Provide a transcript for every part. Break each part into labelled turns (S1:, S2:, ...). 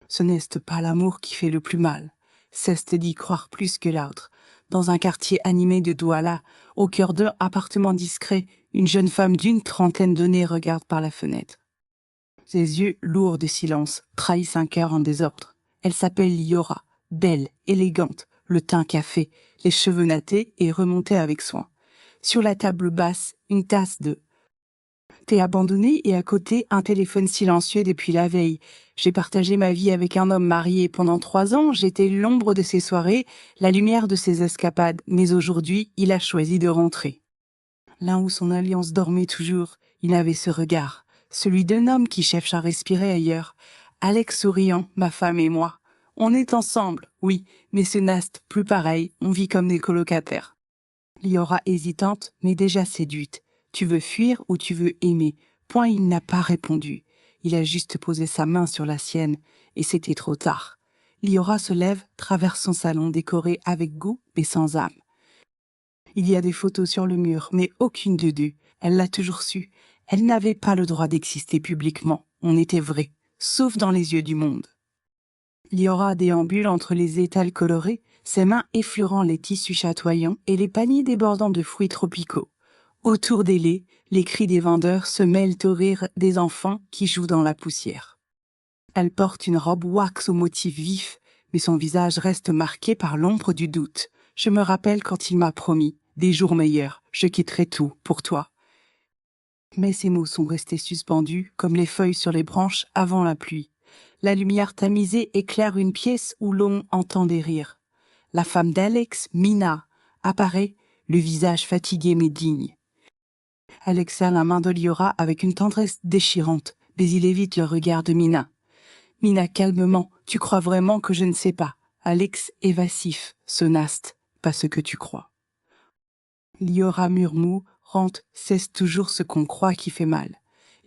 S1: Ce n'est pas l'amour qui fait le plus mal. C'est d'y croire plus que l'autre. Dans un quartier animé de Douala, au cœur d'un appartement discret, une jeune femme d'une trentaine d'années regarde par la fenêtre. Ses yeux lourds de silence trahissent un cœur en désordre. Elle s'appelle Liora, belle, élégante, le teint café, les cheveux nattés et remontés avec soin. Sur la table basse, une tasse de thé abandonné et à côté un téléphone silencieux depuis la veille. J'ai partagé ma vie avec un homme marié pendant 3 ans, j'étais l'ombre de ses soirées, la lumière de ses escapades, mais aujourd'hui, il a choisi de rentrer. Là où son alliance dormait toujours, il avait ce regard, celui d'un homme qui cherche à respirer ailleurs. Alex souriant, ma femme et moi. On est ensemble, oui, mais ce n'est plus pareil, on vit comme des colocataires. Liora hésitante, mais déjà séduite. Tu veux fuir ou tu veux aimer? Point, il n'a pas répondu. Il a juste posé sa main sur la sienne, et c'était trop tard. Liora se lève, traverse son salon décoré avec goût, mais sans âme. Il y a des photos sur le mur, mais aucune de deux. Elle l'a toujours su. Elle n'avait pas le droit d'exister publiquement. On était vrai, sauf dans les yeux du monde. Liora déambule entre les étals colorés, ses mains effleurant les tissus chatoyants et les paniers débordant de fruits tropicaux. Autour des laits, les cris des vendeurs se mêlent aux rires des enfants qui jouent dans la poussière. Elle porte une robe wax au motif vif, mais son visage reste marqué par l'ombre du doute. Je me rappelle quand il m'a promis des jours meilleurs, je quitterai tout pour toi. Mais ces mots sont restés suspendus comme les feuilles sur les branches avant la pluie. La lumière tamisée éclaire une pièce où l'on entend des rires. La femme d'Alex, Mina, apparaît, le visage fatigué mais digne. Alex serre la main de Liora avec une tendresse déchirante, mais il évite le regard de Mina. Mina, calmement, tu crois vraiment que je ne sais pas. Alex, évasif, sonaste, pas ce que tu crois. Liora murmure, rente, cesse toujours ce qu'on croit qui fait mal.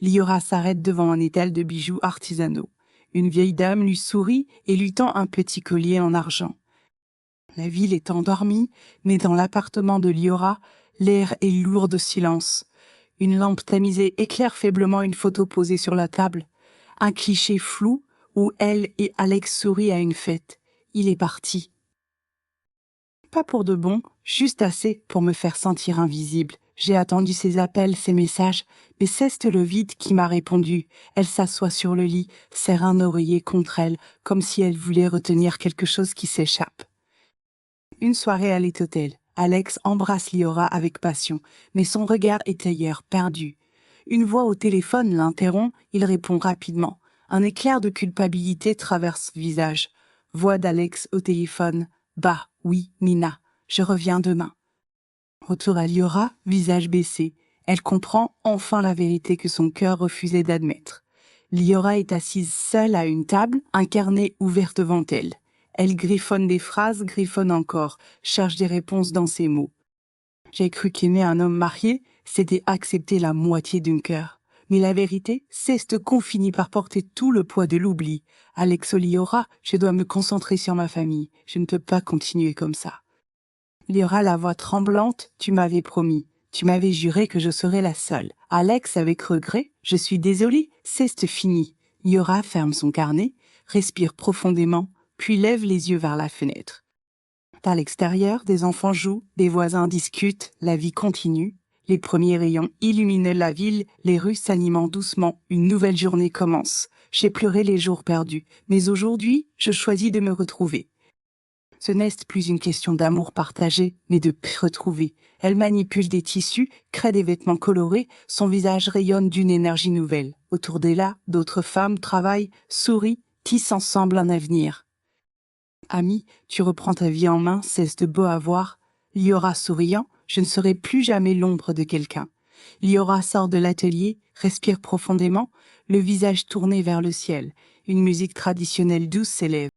S1: Liora s'arrête devant un étal de bijoux artisanaux. Une vieille dame lui sourit et lui tend un petit collier en argent. La ville est endormie, mais dans l'appartement de Liora, l'air est lourd de silence. Une lampe tamisée éclaire faiblement une photo posée sur la table. Un cliché flou où elle et Alex sourient à une fête. Il est parti. Pas pour de bon, juste assez pour me faire sentir invisible. J'ai attendu ses appels, ses messages, mais c'est le vide qui m'a répondu. Elle s'assoit sur le lit, serre un oreiller contre elle, comme si elle voulait retenir quelque chose qui s'échappe. Une soirée à l'hôtel. Alex embrasse Liora avec passion, mais son regard est ailleurs, perdu. Une voix au téléphone l'interrompt, il répond rapidement. Un éclair de culpabilité traverse le visage. Voix d'Alex au téléphone. Bah, oui, Mina, je reviens demain. Retour à Liora, visage baissé. Elle comprend enfin la vérité que son cœur refusait d'admettre. Liora est assise seule à une table, un carnet ouvert devant elle. Elle griffonne des phrases, griffonne encore, cherche des réponses dans ses mots. J'ai cru qu'aimer un homme marié, c'était accepter la moitié d'un cœur. Mais la vérité, c'est qu'on finit par porter tout le poids de l'oubli. Alex Liora, je dois me concentrer sur ma famille. Je ne peux pas continuer comme ça. Liora, la voix tremblante, tu m'avais promis. Tu m'avais juré que je serais la seule. Alex, avec regret, je suis désolée, c'est fini. Liora ferme son carnet, respire profondément, puis lève les yeux vers la fenêtre. À l'extérieur, des enfants jouent, des voisins discutent, la vie continue. Les premiers rayons illuminent la ville, les rues s'animent doucement, une nouvelle journée commence. J'ai pleuré les jours perdus, mais aujourd'hui, je choisis de me retrouver. Ce n'est plus une question d'amour partagé, mais de retrouver. Elle manipule des tissus, crée des vêtements colorés, son visage rayonne d'une énergie nouvelle. Autour d'elle, d'autres femmes travaillent, sourient, tissent ensemble un avenir. Ami, tu reprends ta vie en main, c'est beau à voir. Liora souriant, je ne serai plus jamais l'ombre de quelqu'un. Liora sort de l'atelier, respire profondément, le visage tourné vers le ciel. Une musique traditionnelle douce s'élève.